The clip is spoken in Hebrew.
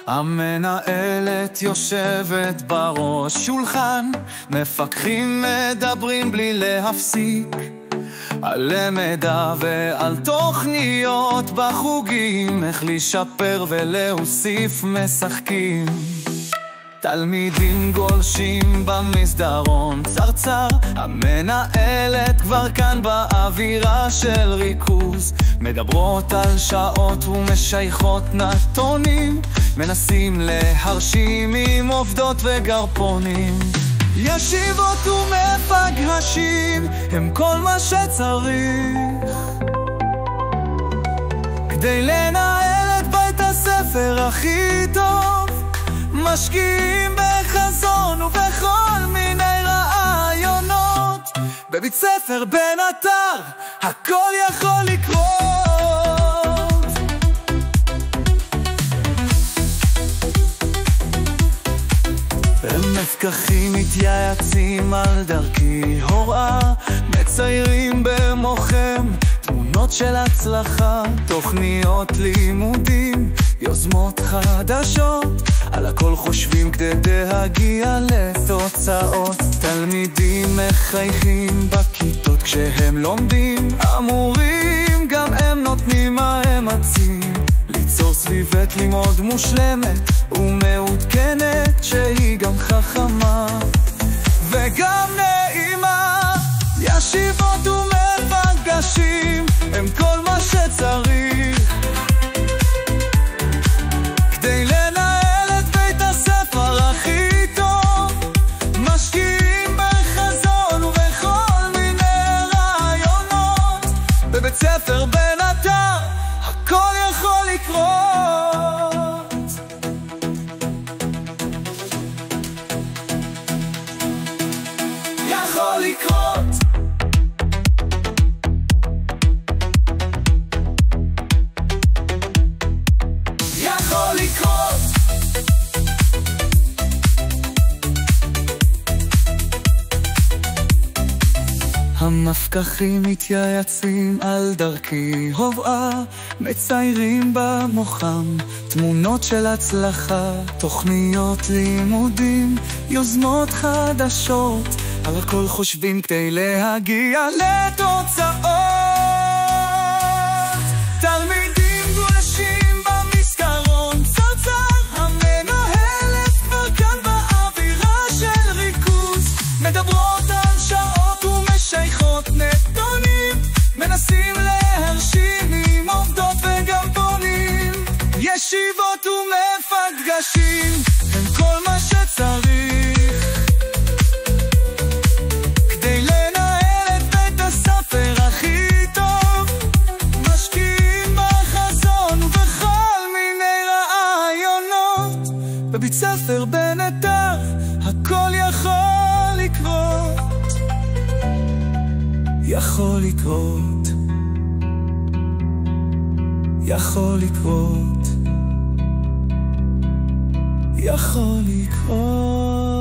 המנהלת יושבת בראש שולחן, מפקחים מדברים בלי להפסיק על למידה ועל תוכניות בחוגים, איך לשפר ולהוסיף משחקים. תלמידים גולשים במסדרון צרצר, המנהלת כבר כאן באווירה של ריכוז, מדברות על שעות ומשייכות נתונים, מנסים להרשים עם עובדות וגרפונים. ישיבות ומפגשים הם כל מה שצריך כדי לנהל את בית הספר הכי טוב. משקיעים בחזון ובכל מיני רעיונות, בבית ספר בין אתר הכל יכול לקרות. המפקחים מתייעצים על דרכי הוראה, מציירים במוחם תמונות של הצלחה, תוכניות לימודים, יוזמות חדשות, על הכל חושבים כדי להגיע לתוצאות. תלמידים מחייכים בכיתות כשהם לומדים, המורים גם הם נותנים מה הם מציעים, ליצור סביבת לימוד מושלמת ומעודכנת, שהיא גם חכמה וגם נעימה. ישיבות ומפגשים הם כל מה שצריך כדי לנהל את בית הספר הכי טוב. משקיעים בחזון ובכל מיני רעיונות, בבית ספר בין אתר הכל יכול לקרות. יכול לקרות. יכול לקרות. המפקחים מתייעצים על דרכי הוראה, מציירים במוחם תמונות של הצלחה, תוכניות לימודים, יוזמות חדשות, על הכל חושבים כדי להגיע לתוצאות. תלמידים גולשים במסדרון צרצר, המנהלת כבר כאן באווירה של ריכוז, מדברות על שעות ומשייכות נתונים, מנסים להרשים עם עובדות וגרפונים. ישיבות ומפגשים הם כל מה שצריך כדי לנהל את בית הספר הכי טוב. משקיעים בחזון ובכל מיני רעיונות, בבית ספר בין אתר הכל יכול לקרות. יכול לקרות. יכול לקרות. יכול לקרות.